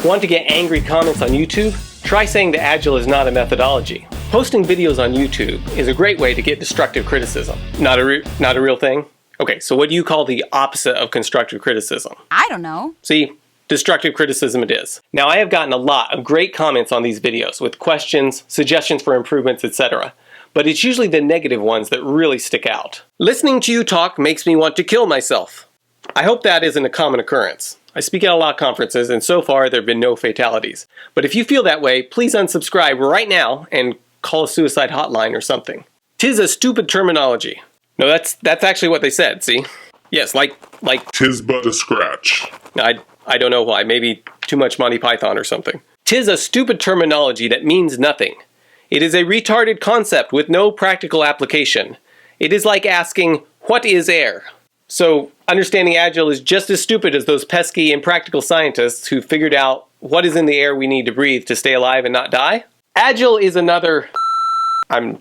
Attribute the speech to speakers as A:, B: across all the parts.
A: Want to get angry comments on YouTube? Try saying that Agile is not a methodology. Posting videos on YouTube is a great way to get destructive criticism. Not a real thing? Okay, so what do you call the opposite of constructive criticism?
B: I don't know.
A: See? Destructive criticism it is. Now, I have gotten a lot of great comments on these videos with questions, suggestions for improvements, etc. But it's usually the negative ones that really stick out. Listening to you talk makes me want to kill myself. I hope that isn't a common occurrence. I speak at a lot of conferences, and so far there have been no fatalities. But if you feel that way, please unsubscribe right now and call a suicide hotline or something. 'Tis a stupid terminology. No, that's actually what they said, see? Yes, like...
C: "'Tis but a scratch."
A: I don't know why, maybe too much Monty Python or something. 'Tis a stupid terminology that means nothing. It is a retarded concept with no practical application. It is like asking, what is air? So, understanding Agile is just as stupid as those pesky, impractical scientists who figured out what is in the air we need to breathe to stay alive and not die. Agile is another... I'm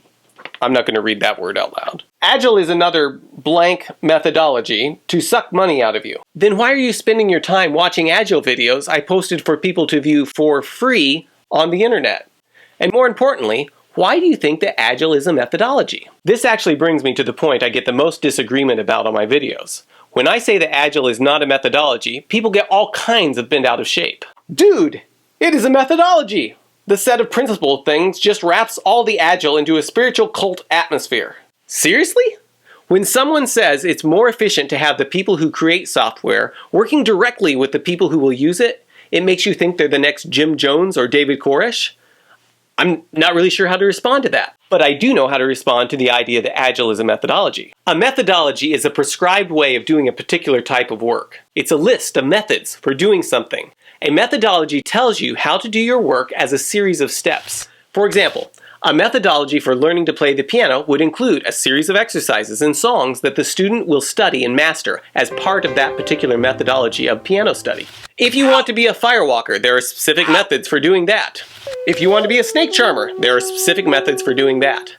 A: not going to read that word out loud. Agile is another blank methodology to suck money out of you. Then why are you spending your time watching Agile videos I posted for people to view for free on the internet? And more importantly, why do you think that Agile is a methodology? This actually brings me to the point I get the most disagreement about on my videos. When I say that Agile is not a methodology, people get all kinds of bent out of shape. Dude, it is a methodology! The set of principle things just wraps all the Agile into a spiritual cult atmosphere. Seriously? When someone says it's more efficient to have the people who create software working directly with the people who will use it, it makes you think they're the next Jim Jones or David Koresh? I'm not really sure how to respond to that. But I do know how to respond to the idea that Agile is a methodology. A methodology is a prescribed way of doing a particular type of work. It's a list of methods for doing something. A methodology tells you how to do your work as a series of steps. For example, a methodology for learning to play the piano would include a series of exercises and songs that the student will study and master as part of that particular methodology of piano study. If you want to be a firewalker, there are specific methods for doing that. If you want to be a snake charmer, there are specific methods for doing that.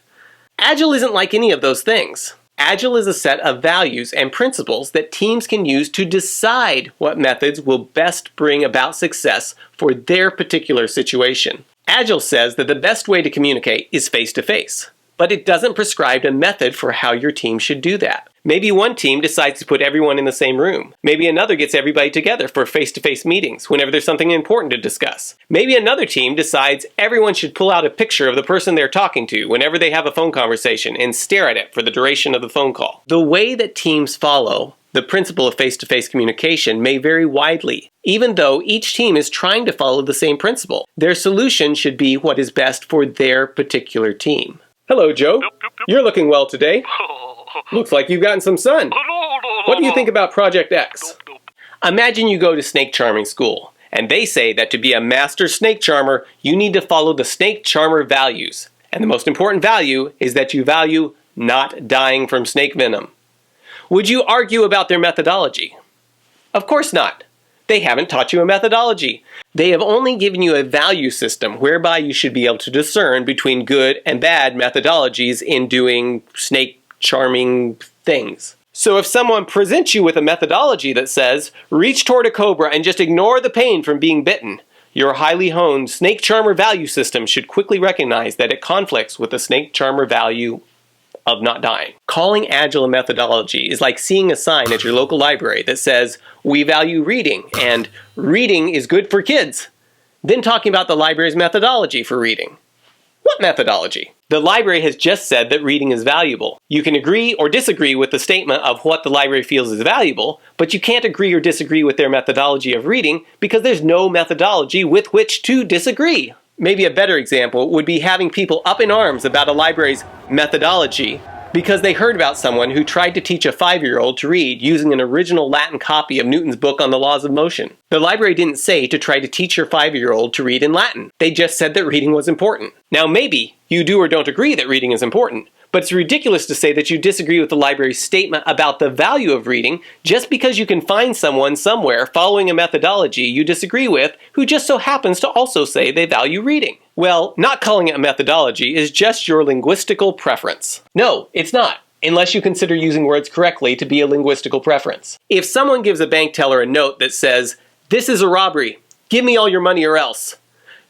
A: Agile isn't like any of those things. Agile is a set of values and principles that teams can use to decide what methods will best bring about success for their particular situation. Agile says that the best way to communicate is face-to-face, but it doesn't prescribe a method for how your team should do that. Maybe one team decides to put everyone in the same room. Maybe another gets everybody together for face-to-face meetings whenever there's something important to discuss. Maybe another team decides everyone should pull out a picture of the person they're talking to whenever they have a phone conversation and stare at it for the duration of the phone call. The way that teams follow the principle of face-to-face communication may vary widely, even though each team is trying to follow the same principle. Their solution should be what is best for their particular team. Hello, Joe. You're looking well today. Looks like you've gotten some sun. What do you think about Project X? Imagine you go to snake charming school, and they say that to be a master snake charmer, you need to follow the snake charmer values. And the most important value is that you value not dying from snake venom. Would you argue about their methodology? Of course not. They haven't taught you a methodology. They have only given you a value system whereby you should be able to discern between good and bad methodologies in doing snake charming things. So if someone presents you with a methodology that says, reach toward a cobra and just ignore the pain from being bitten, your highly honed snake charmer value system should quickly recognize that it conflicts with the snake charmer value of not dying. Calling Agile a methodology is like seeing a sign at your local library that says, we value reading, and reading is good for kids. Then talking about the library's methodology for reading. What methodology? The library has just said that reading is valuable. You can agree or disagree with the statement of what the library feels is valuable, but you can't agree or disagree with their methodology of reading because there's no methodology with which to disagree. Maybe a better example would be having people up in arms about a library's methodology because they heard about someone who tried to teach a 5-year-old to read using an original Latin copy of Newton's book on the laws of motion. The library didn't say to try to teach your 5-year-old to read in Latin. They just said that reading was important. Now maybe you do or don't agree that reading is important, but it's ridiculous to say that you disagree with the library's statement about the value of reading just because you can find someone somewhere following a methodology you disagree with who just so happens to also say they value reading. Well, not calling it a methodology is just your linguistical preference. No, it's not, unless you consider using words correctly to be a linguistical preference. If someone gives a bank teller a note that says, "This is a robbery," Give me all your money or else.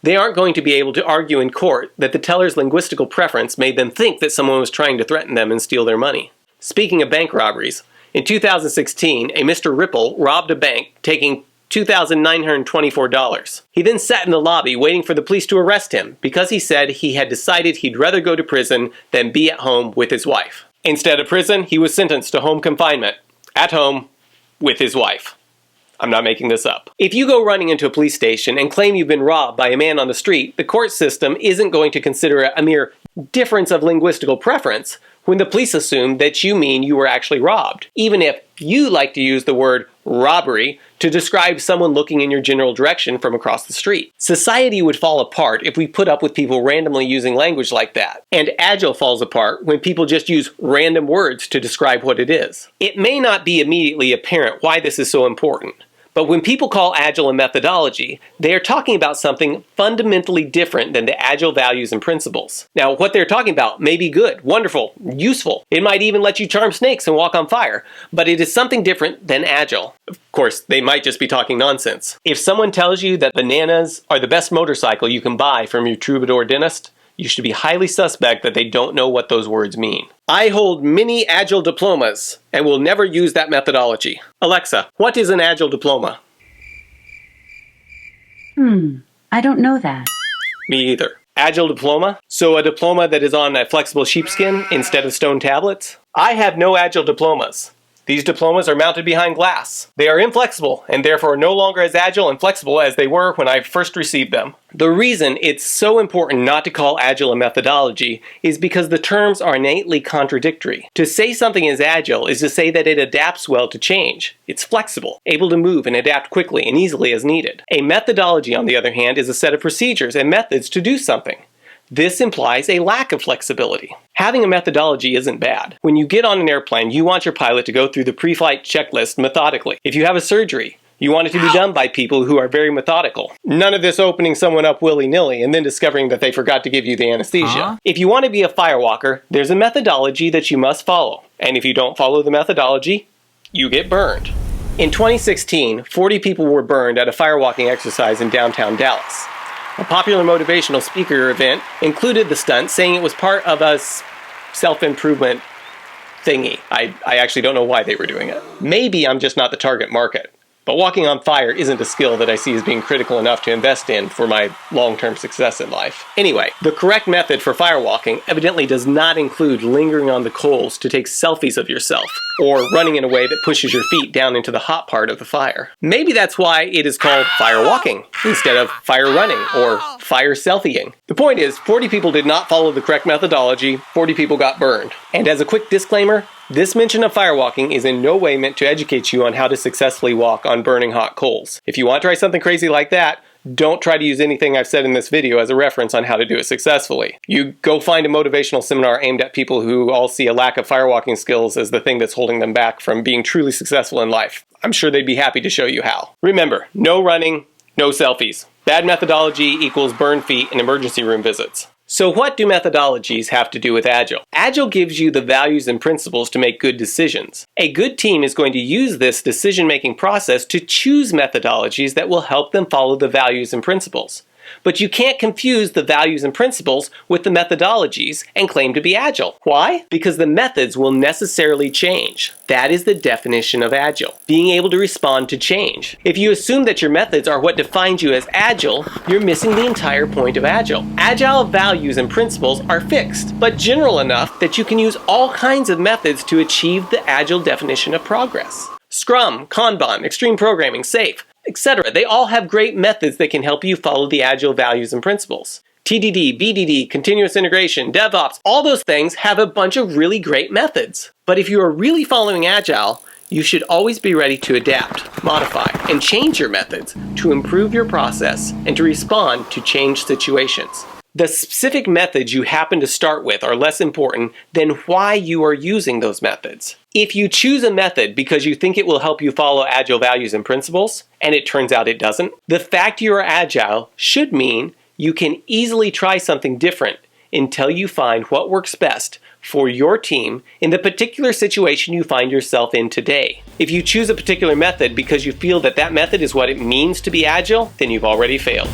A: They aren't going to be able to argue in court that the teller's linguistical preference made them think that someone was trying to threaten them and steal their money. Speaking of bank robberies, in 2016, a Mr. Ripple robbed a bank, taking $2,924. He then sat in the lobby waiting for the police to arrest him because he said he had decided he'd rather go to prison than be at home with his wife. Instead of prison, he was sentenced to home confinement, at home, with his wife. I'm not making this up. If you go running into a police station and claim you've been robbed by a man on the street, the court system isn't going to consider it a mere difference of linguistical preference when the police assume that you mean you were actually robbed, even if you like to use the word robbery to describe someone looking in your general direction from across the street. Society would fall apart if we put up with people randomly using language like that, and Agile falls apart when people just use random words to describe what it is. It may not be immediately apparent why this is so important, but when people call Agile a methodology, they are talking about something fundamentally different than the Agile values and principles. Now, what they're talking about may be good, wonderful, useful. It might even let you charm snakes and walk on fire, but it is something different than Agile. Of course, they might just be talking nonsense. If someone tells you that bananas are the best motorcycle you can buy from your troubadour dentist, you should be highly suspect that they don't know what those words mean. I hold many Agile diplomas and will never use that methodology. Alexa, what is an Agile diploma?
B: I don't know that.
A: Me either. Agile diploma? So a diploma that is on a flexible sheepskin instead of stone tablets? I have no Agile diplomas. These diplomas are mounted behind glass. They are inflexible and therefore no longer as agile and flexible as they were when I first received them. The reason it's so important not to call Agile a methodology is because the terms are innately contradictory. To say something is agile is to say that it adapts well to change. It's flexible, able to move and adapt quickly and easily as needed. A methodology, on the other hand, is a set of procedures and methods to do something. This implies a lack of flexibility. Having a methodology isn't bad. When you get on an airplane, you want your pilot to go through the pre-flight checklist methodically. If you have a surgery, you want it to be done by people who are very methodical. None of this opening someone up willy-nilly and then discovering that they forgot to give you the anesthesia. If you want to be a firewalker, there's a methodology that you must follow. And if you don't follow the methodology, you get burned. In 2016, 40 people were burned at a firewalking exercise in downtown Dallas. A popular motivational speaker event included the stunt, saying it was part of a self-improvement thingy. I actually don't know why they were doing it. Maybe I'm just not the target market. But walking on fire isn't a skill that I see as being critical enough to invest in for my long-term success in life. Anyway, the correct method for firewalking evidently does not include lingering on the coals to take selfies of yourself, or running in a way that pushes your feet down into the hot part of the fire. Maybe that's why it is called firewalking instead of fire running or fire selfieing. The point is, 40 people did not follow the correct methodology, 40 people got burned. And as a quick disclaimer, this mention of firewalking is in no way meant to educate you on how to successfully walk on burning hot coals. If you want to try something crazy like that, don't try to use anything I've said in this video as a reference on how to do it successfully. You go find a motivational seminar aimed at people who all see a lack of firewalking skills as the thing that's holding them back from being truly successful in life. I'm sure they'd be happy to show you how. Remember, no running, no selfies. Bad methodology equals burned feet and emergency room visits. So what do methodologies have to do with Agile? Agile gives you the values and principles to make good decisions. A good team is going to use this decision-making process to choose methodologies that will help them follow the values and principles. But you can't confuse the values and principles with the methodologies and claim to be Agile. Why? Because the methods will necessarily change. That is the definition of Agile, being able to respond to change. If you assume that your methods are what defines you as Agile, you're missing the entire point of Agile. Agile values and principles are fixed, but general enough that you can use all kinds of methods to achieve the Agile definition of progress. Scrum, Kanban, Extreme Programming, SAFe, etc. They all have great methods that can help you follow the Agile values and principles. TDD, BDD, continuous integration, DevOps, all those things have a bunch of really great methods. But if you are really following Agile, you should always be ready to adapt, modify, and change your methods to improve your process and to respond to changed situations. The specific methods you happen to start with are less important than why you are using those methods. If you choose a method because you think it will help you follow Agile values and principles, and it turns out it doesn't, the fact you are Agile should mean you can easily try something different until you find what works best for your team in the particular situation you find yourself in today. If you choose a particular method because you feel that that method is what it means to be agile, then you've already failed.